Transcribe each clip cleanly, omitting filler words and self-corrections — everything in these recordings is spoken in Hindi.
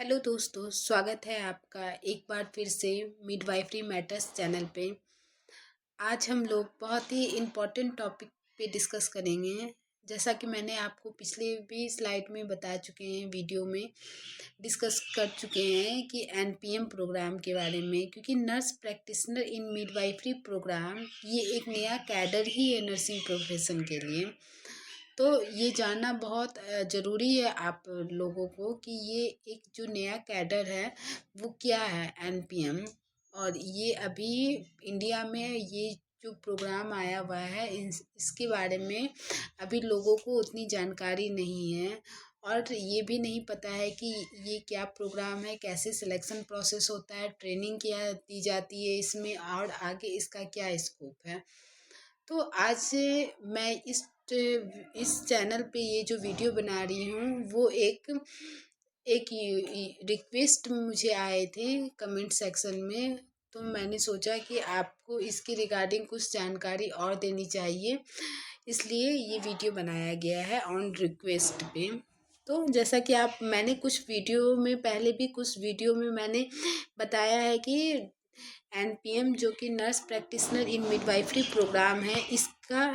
हेलो दोस्तों, स्वागत है आपका एक बार फिर से मिडवाइफरी मैटर्स चैनल पे। आज हम लोग बहुत ही इम्पोर्टेंट टॉपिक पे डिस्कस करेंगे। जैसा कि मैंने आपको पिछले भी स्लाइड में बता चुके हैं, वीडियो में डिस्कस कर चुके हैं कि एनपीएम प्रोग्राम के बारे में, क्योंकि नर्स प्रैक्टिशनर इन मिडवाइफरी प्रोग्राम ये एक नया कैडर ही है नर्सिंग प्रोफेशन के लिए। तो ये जानना बहुत ज़रूरी है आप लोगों को कि ये एक जो नया कैडर है वो क्या है एनपीएम। और ये अभी इंडिया में ये जो प्रोग्राम आया हुआ है इसके बारे में अभी लोगों को उतनी जानकारी नहीं है, और ये भी नहीं पता है कि ये क्या प्रोग्राम है, कैसे सिलेक्शन प्रोसेस होता है, ट्रेनिंग क्या दी जाती है इसमें, और आगे इसका क्या स्कोप है। तो आज मैं इस चैनल पे ये जो वीडियो बना रही हूँ वो एक एक रिक्वेस्ट मुझे आए थे कमेंट सेक्शन में। तो मैंने सोचा कि आपको इसके रिगार्डिंग कुछ जानकारी और देनी चाहिए, इसलिए ये वीडियो बनाया गया है ऑन रिक्वेस्ट पे। तो जैसा कि मैंने कुछ वीडियो में पहले भी कुछ वीडियो में मैंने बताया है कि एनपीएम जो कि नर्स प्रैक्टिशनर इन मिडवाइफरी प्रोग्राम है, इसका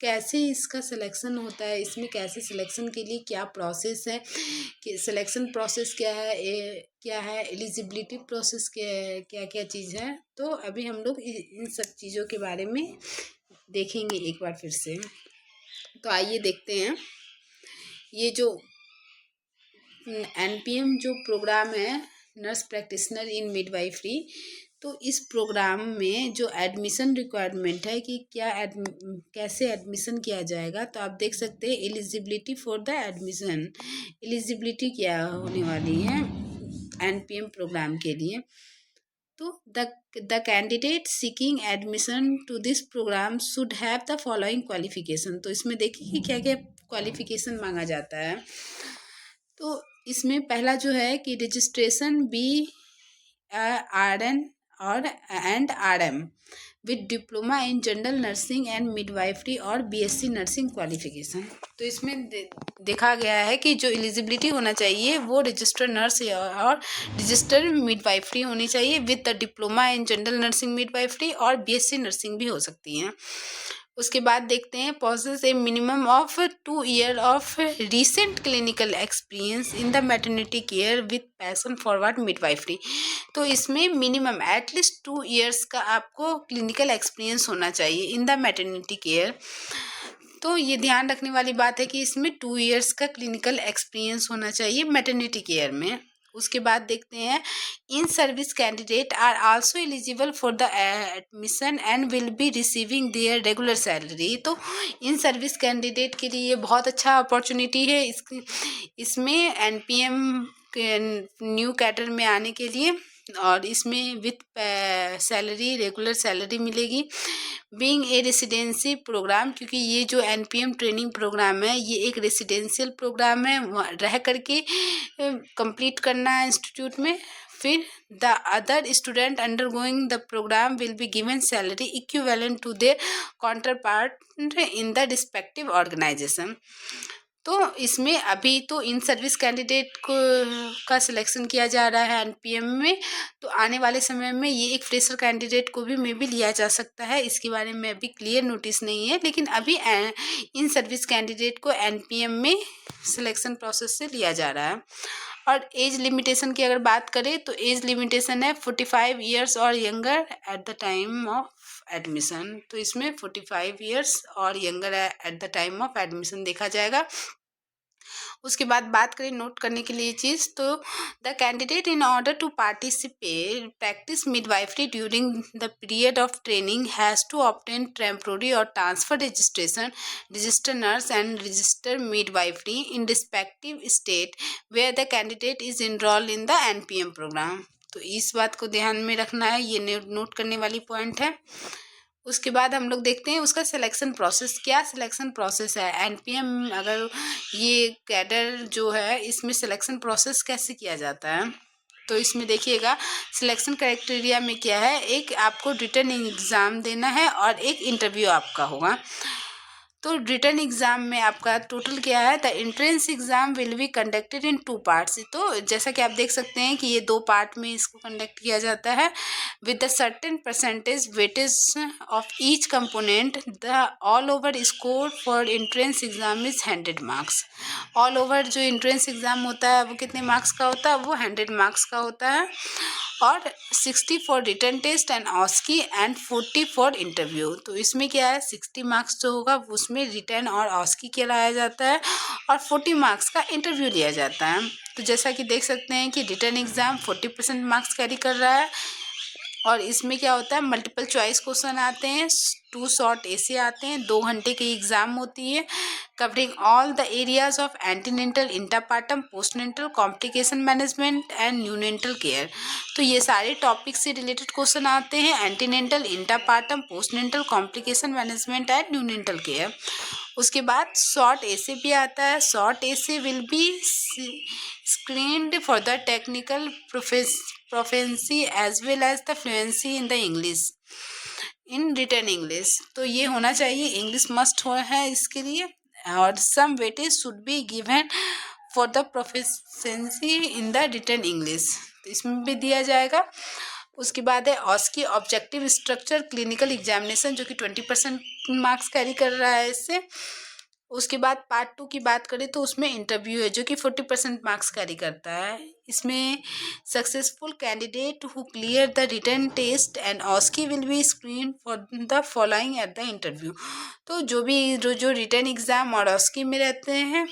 कैसे इसका सिलेक्शन होता है, इसमें कैसे सिलेक्शन के लिए क्या प्रोसेस है, कि सिलेक्शन प्रोसेस क्या है, क्या है एलिजिबिलिटी प्रोसेस, क्या है, क्या क्या चीज़ है। तो अभी हम लोग इन सब चीज़ों के बारे में देखेंगे एक बार फिर से। तो आइए देखते हैं ये जो एनपीएम जो प्रोग्राम है नर्स प्रैक्टिशनर इन मिडवाइफरी। तो इस प्रोग्राम में जो एडमिशन रिक्वायरमेंट है कि कैसे एडमिशन किया जाएगा, तो आप देख सकते हैं eligibility for the admission. Eligibility क्या होने वाली है एनपीएम प्रोग्राम के लिए। तो the candidate seeking admission to this programme should have the following qualification. तो इसमें देखिए कि क्या क्या क्वालिफिकेशन मांगा जाता है। तो इसमें पहला जो है कि रजिस्ट्रेशन बी आर एन और and R M with diploma in general nursing and midwifery और बीएससी नर्सिंग क्वालिफिकेशन। तो इसमें देखा गया है कि जो एलिजिबिलिटी होना चाहिए वो रजिस्टर्ड नर्स और रजिस्टर्ड मिडवाइफरी होनी चाहिए with the diploma in general nursing midwifery, और बीएससी नर्सिंग भी हो सकती हैं। उसके बाद देखते हैं possesses A minimum of 2 year of recent clinical experience in the maternity care with passion forward midwifery. तो इसमें मिनिमम एटलीस्ट 2 ईयर्स का आपको क्लिनिकल एक्सपीरियंस होना चाहिए इन द मैटरनिटी केयर। तो ये ध्यान रखने वाली बात है कि इसमें 2 ईयर्स का क्लिनिकल एक्सपीरियंस होना चाहिए मैटरनिटी केयर में। उसके बाद देखते हैं in service candidate are also eligible for the admission and will be receiving their regular salary. तो इन सर्विस कैंडिडेट के लिए ये बहुत अच्छा अपॉर्चुनिटी है इसमें एनपीएम के न्यू कैडर में आने के लिए, और इसमें विथ सैलरी रेगुलर सैलरी मिलेगी। बीइंग ए रेसिडेंसी प्रोग्राम, क्योंकि ये जो एनपीएम ट्रेनिंग प्रोग्राम है ये एक रेसिडेंशियल प्रोग्राम है, रह करके कंप्लीट करना है इंस्टीट्यूट में। फिर the other student undergoing the programme will be given salary equivalent to their counterpart in the respective organisation. तो इसमें अभी तो इन सर्विस कैंडिडेट को का सिलेक्शन किया जा रहा है एनपीएम में। तो आने वाले समय में ये एक फ्रेशर कैंडिडेट को भी मे भी लिया जा सकता है, इसके बारे में अभी क्लियर नोटिस नहीं है, लेकिन अभी इन सर्विस कैंडिडेट को एनपीएम में सिलेक्शन प्रोसेस से लिया जा रहा है। और एज लिमिटेशन की अगर बात करें तो एज लिमिटेशन है 45 ईयर्स और younger at the time of admission. तो इसमें 45 ईयर्स और younger at the time of admission देखा जाएगा। उसके बाद बात करें नोट करने के लिए चीज़, तो the candidate in order to participate practise midwifery during the period of training has to obtain temporary or transfer registration register nurse and register midwifery in respective state where the candidate is enrolled in the NPM programme. तो इस बात को ध्यान में रखना है, ये नोट करने वाली पॉइंट है। उसके बाद हम लोग देखते हैं उसका सिलेक्शन प्रोसेस, क्या सिलेक्शन प्रोसेस है एनपीएम, अगर ये कैडर जो है इसमें सिलेक्शन प्रोसेस कैसे किया जाता है। तो इसमें देखिएगा सिलेक्शन क्राइटेरिया में क्या है, एक आपको रिटन एग्ज़ाम देना है और एक इंटरव्यू आपका होगा। तो रिटन एग्ज़ाम में आपका टोटल क्या है, the entrance exam will be conducted in 2 parts. तो जैसा कि आप देख सकते हैं कि ये 2 पार्ट में इसको कंडक्ट किया जाता है with the certain percentage weightage of each component. The all over score for entrance exam is 100 marks. All over जो एंट्रेंस एग्ज़ाम होता है वो कितने मार्क्स का होता है, वो 100 मार्क्स का होता है, और 60 for written test and OSCE and 40 for interview. तो इसमें क्या है, 60 मार्क्स जो होगा उसमें रिटन और ऑस्की के लाया जाता है और 40 मार्क्स का इंटरव्यू लिया जाता है। तो जैसा कि देख सकते हैं कि रिटन एग्ज़ाम 40% मार्क्स कैरी कर रहा है, और इसमें क्या होता है, मल्टीपल चॉइस क्वेश्चन आते हैं, 2 शॉर्ट ऐसे आते हैं, 2 घंटे की एग्ज़ाम होती है, covering all the areas of antenatal, intrapartum, postnatal, complication management and neonatal care. तो ये सारे टॉपिक से रिलेटेड क्वेश्चन आते हैं, antenatal, intrapartum, postnatal, complication management and neonatal care. उसके बाद शॉर्ट ऐसे भी आता है, short essay will be screened for the technical proficiency as well as the fluency in the English, in written English. तो ये होना चाहिए, इंग्लिश मस्ट हो है इसके लिए, और some weightage should be given for the proficiency in the written English, तो इसमें भी दिया जाएगा। उसके बाद है OSCE objective structured clinical examination, जो कि 20% मार्क्स कैरी कर रहा है इससे। उसके बाद पार्ट 2 की बात करें तो उसमें इंटरव्यू है, जो कि 40% मार्क्स कैरी करता है। इसमें successful candidate who clear the written test and OSCE will be screen for the following at the interview. तो जो रिटन एग्ज़ाम और ऑस्की में रहते हैं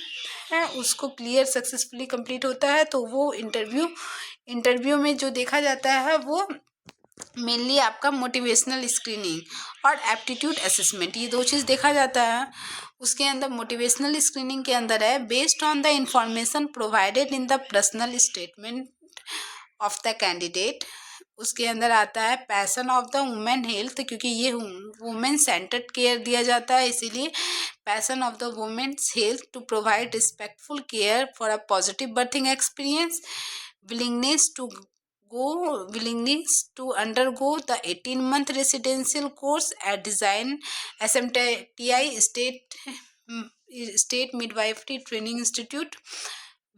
उसको क्लियर सक्सेसफुली कंप्लीट होता है, तो वो इंटरव्यू में जो देखा जाता है वो मेनली आपका मोटिवेशनल स्क्रीनिंग और एप्टीट्यूड असेसमेंट, ये 2 चीज़ देखा जाता है। उसके अंदर मोटिवेशनल स्क्रीनिंग के अंदर है based on the information provided in the personal statement of the candidate. उसके अंदर आता है passion of the women health, क्योंकि ये वुमेन सेंटर्ड केयर दिया जाता है, इसीलिए passion of the women's health to provide respectful care for a positive birthing experience, willingness to undergo the 18-month residential course at Design SMTI State Midwifery Training Institute,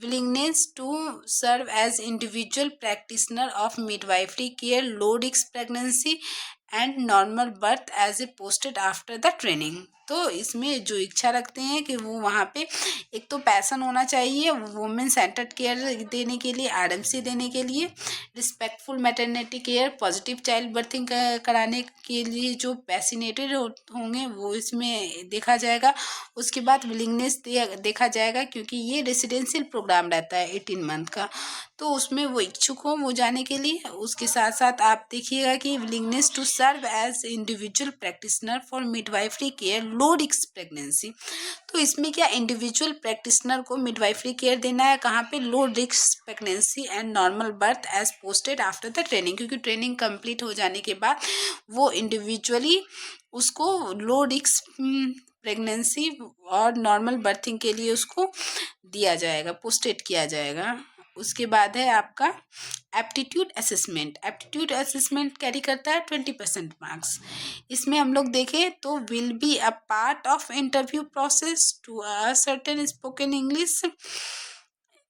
willingness to serve as individual practitioner of midwifery care, low risk pregnancy and normal birth as a posted after the training। तो इसमें जो इच्छा रखते हैं कि वो वहाँ पे एक तो पैसन होना चाहिए वुमेन सेंटर्ड केयर देने के लिए, आरएमसी देने के लिए, respectful maternity care, positive child berthing कराने के लिए जो पैसिनेटेड होंगे वो इसमें देखा जाएगा। उसके बाद विलिंगनेस देखा जाएगा, क्योंकि ये रेसिडेंशियल प्रोग्राम रहता है 18 मंथ का, तो उसमें वो इच्छुक हो वो जाने के लिए। उसके साथ साथ आप देखिएगा कि willingness to serve as individual practitioner for midwifery care low risk pregnancy. तो इसमें क्या इंडिविजुअल प्रैक्टिशनर को मिडवाइफरी केयर देना है, कहाँ पे, low risk pregnancy and normal birth as posted after the training, क्योंकि ट्रेनिंग कंप्लीट हो जाने के बाद वो इंडिविजुअली उसको लो रिस्क प्रेगनेंसी और नॉर्मल बर्थिंग के लिए उसको दिया जाएगा, पोस्टेड किया जाएगा। उसके बाद है आपका एप्टीट्यूड असेसमेंट कैरी करता है 20% मार्क्स। इसमें हम लोग देखें तो will be a part of interview process to a certain spoken English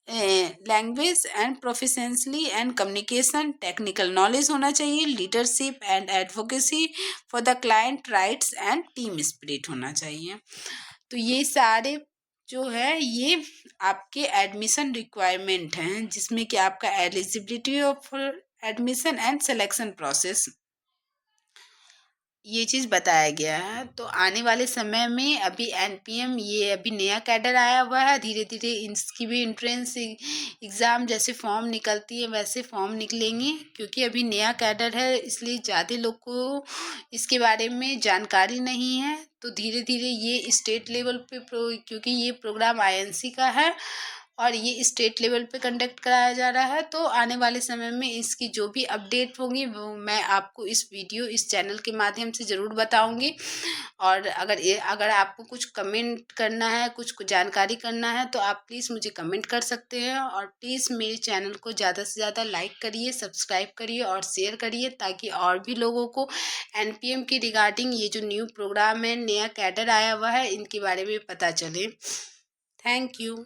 language and proficiency and communication, technical knowledge होना चाहिए, leadership and advocacy for the client rights and team spirit होना चाहिए। तो ये सारे जो है ये आपके एडमिशन रिक्वायरमेंट हैं, जिसमें कि आपका eligibility of admission and selection process ये चीज़ बताया गया है। तो आने वाले समय में अभी एनपीएम ये अभी नया कैडर आया हुआ है, धीरे धीरे इसकी भी एंट्रेंस एग्ज़ाम जैसे फॉर्म निकलती है वैसे फॉर्म निकलेंगे, क्योंकि अभी नया कैडर है इसलिए ज़्यादा लोग को इसके बारे में जानकारी नहीं है। तो धीरे धीरे ये स्टेट लेवल पे क्योंकि ये प्रोग्राम आईएनसी का है और ये स्टेट लेवल पे कंडक्ट कराया जा रहा है। तो आने वाले समय में इसकी जो भी अपडेट होंगी वो मैं आपको इस चैनल के माध्यम से ज़रूर बताऊंगी। और अगर आपको कुछ कमेंट करना है, कुछ जानकारी करना है, तो आप प्लीज़ मुझे कमेंट कर सकते हैं। और प्लीज़ मेरे चैनल को ज़्यादा से ज़्यादा लाइक करिए, सब्सक्राइब करिए और शेयर करिए, ताकि और भी लोगों को एनपीएम के रिगार्डिंग ये जो न्यू प्रोग्राम है, नया कैडर आया हुआ है, इनके बारे में पता चले। Thank you.